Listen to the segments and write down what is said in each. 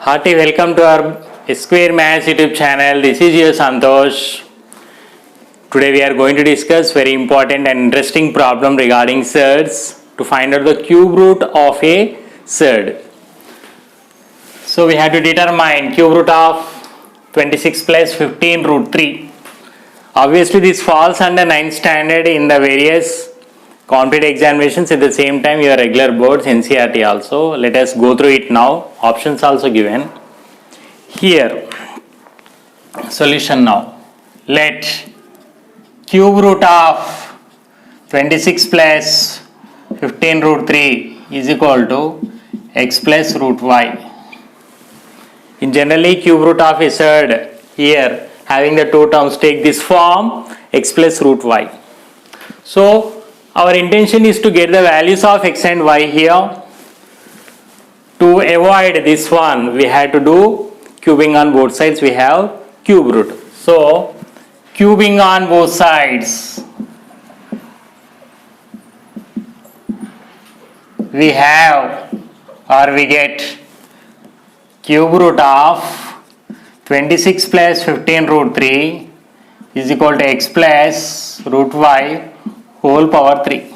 Hearty welcome to our Square Maths YouTube channel. This is your Santosh. Today we are going to discuss very important and interesting problem regarding surds to find out the cube root of a surd. So we have to determine cube root of 26 plus 15 root 3. Obviously this falls under 9th standard in the various competitive examinations, at the same time your regular boards, NCERT also. Let us go through it now. Options also given. Here, solution now. Let cube root of 26 plus 15 root 3 is equal to x plus root y. In generally cube root of a surd, here having the two terms take this form, x plus root y. So our intention is to get the values of x and y here. To avoid this one, we had to do cubing on both sides. We have cube root. So cubing on both sides, we have or we get cube root of 26 plus 15 root 3 is equal to x plus root y whole power 3.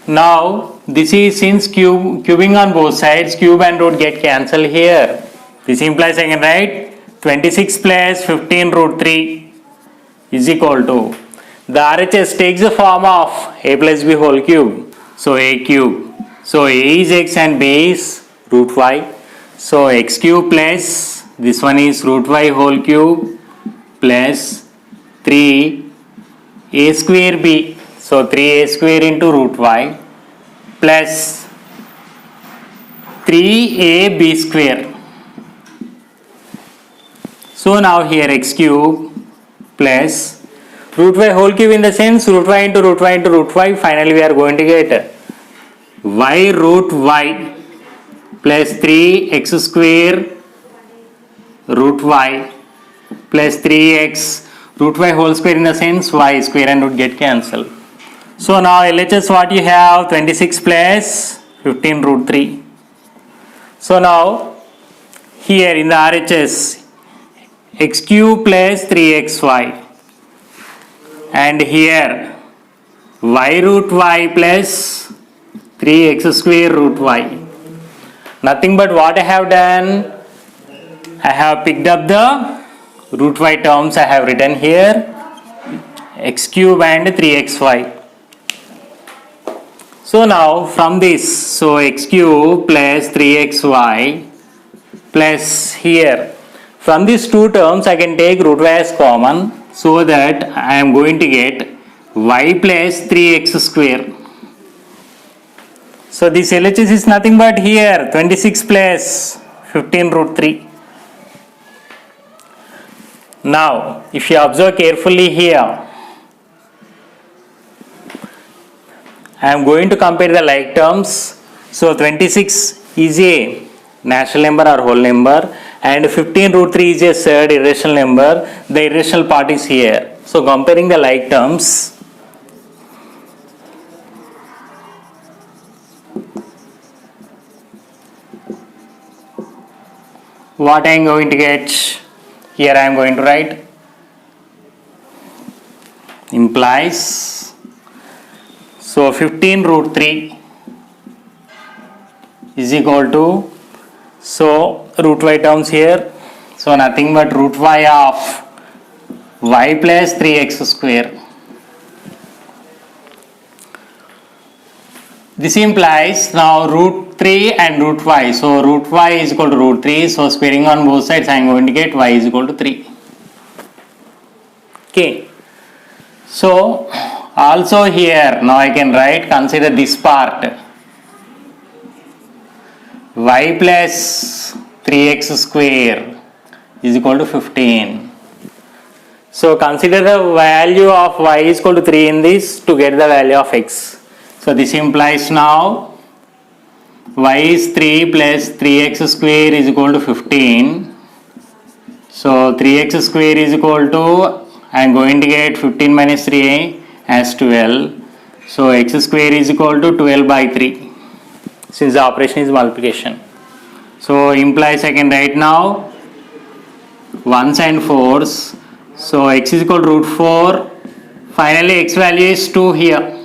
Now this is, since cubing on both sides, cube and root get cancelled here. This implies I can write 26 plus 15 root 3 is equal to, the RHS takes the form of a plus b whole cube. So a cube. So a is x and b is root y. So x cube plus this one is root y whole cube plus 3 a square b, so 3a square into root y plus 3ab square. So now here x cube plus root y whole cube, in the sense root y into root y into root y, finally we are going to get y root y plus 3x square root y plus 3x root y whole square, in the sense y square and root get cancelled. So now LHS what you have, 26 plus 15 root 3. So now here in the RHS, x cube plus 3xy, and here y root y plus 3x square root y. Nothing but what I have done, I have picked up the root y terms, I have written here x cube and 3xy. So now from this, so x cube plus 3xy plus here, from these two terms I can take root y as common, so that I am going to get y plus 3x square. So this LHS is nothing but here 26 plus 15 root 3. Now, if you observe carefully here, I am going to compare the like terms. So 26 is a natural number or whole number, and 15 root 3 is a surd irrational number. The irrational part is here. So comparing the like terms, what I am going to get? Here I am going to write implies, so 15 root 3 is equal to, so root y terms here, so nothing but root y of y plus 3x square. This implies now root 3 and root y. So root y is equal to root 3. So squaring on both sides, I am going to get y is equal to 3. Okay. So also here, now I can write, consider this part. Y plus 3x square is equal to 15. So consider the value of y is equal to 3 in this to get the value of x. So this implies now y is 3 plus 3x square is equal to 15. So 3x square is equal to, I am going to get 15 minus 3 as 12. So x square is equal to 12 by 3 since the operation is multiplication. So implies I can write now 1s and 4s. So x is equal to root 4. Finally x value is 2 here.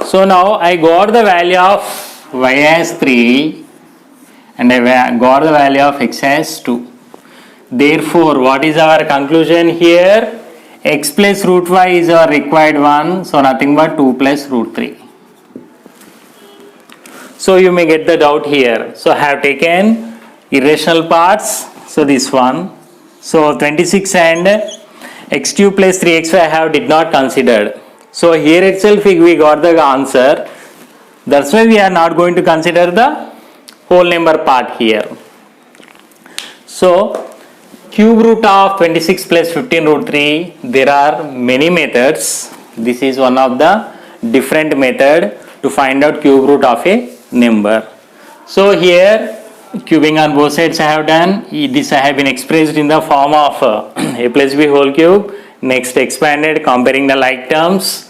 So now I got the value of y as 3 and I got the value of x as 2. Therefore, what is our conclusion here? X plus root y is our required one. So nothing but 2 plus root 3. So you may get the doubt here. So I have taken irrational parts. So this one. So 26 and x cube plus 3xy I have did not considered. So here itself we got the answer. That's why we are not going to consider the whole number part here. So cube root of 26 plus 15 root 3, there are many methods. This is one of the different method to find out cube root of a number. So here cubing on both sides I have done. This I have been expressed in the form of a plus b whole cube. Next expanded comparing the like terms.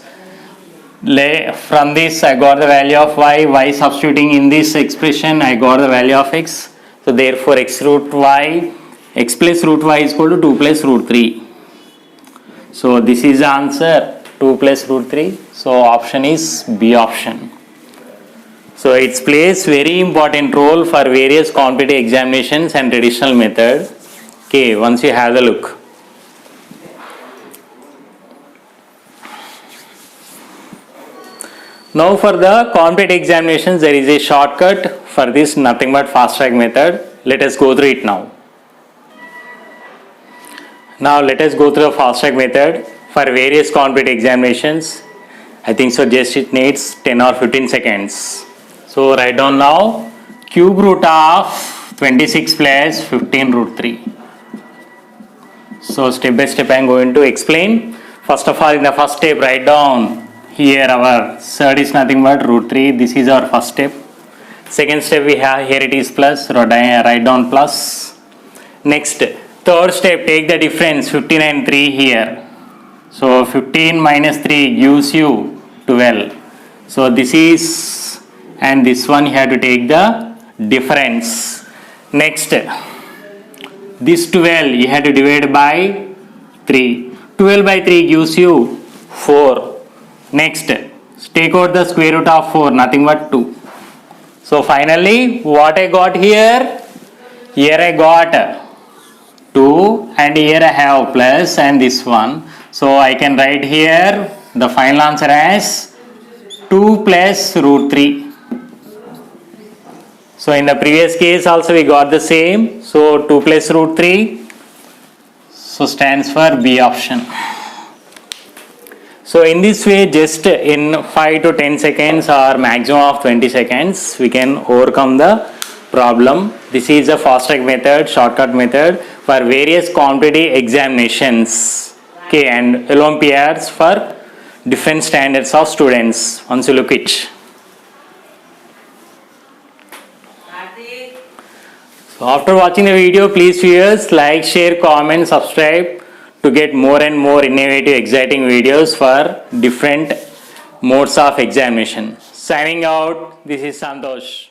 From this I got the value of y substituting in this expression I got the value of x. So therefore x root y, x plus root y is equal to 2 plus root 3. So this is the answer, 2 plus root 3. So option is B option. So it plays very important role for various competitive examinations and traditional method. Okay, once you have the look. Now for the competitive examinations there is a shortcut for this, nothing but fast track method. Let us go through it now. Now let us go through the fast track method for various competitive examinations. I think so just it needs 10 or 15 seconds. So write down now cube root of 26 plus 15 root 3. So step by step I am going to explain. First of all in the first step write down here our third is nothing but root 3. This is our first step. Second step we have here it is plus, write down plus. Next third step take the difference 15 and 3 here. So 15 minus 3 gives you 12. So this is and this one you have to take the difference. Next this 12 you have to divide by 3. 12 by 3 gives you 4. Next take out the square root of 4, nothing but 2. So finally what I got here? Here I got 2 and here I have plus and this one. So I can write here the final answer as 2 plus root 3. So in the previous case also we got the same. So 2 plus root 3. So stands for B option. So in this way just in 5 to 10 seconds or maximum of 20 seconds we can overcome the problem. This is a fast track method, shortcut method for various competitive examinations. Okay, and Olympiads for different standards of students. Once you look it. So after watching the video, please viewers like, share, comment, subscribe to get more and more innovative, exciting videos for different modes of examination. Signing out, this is Santosh.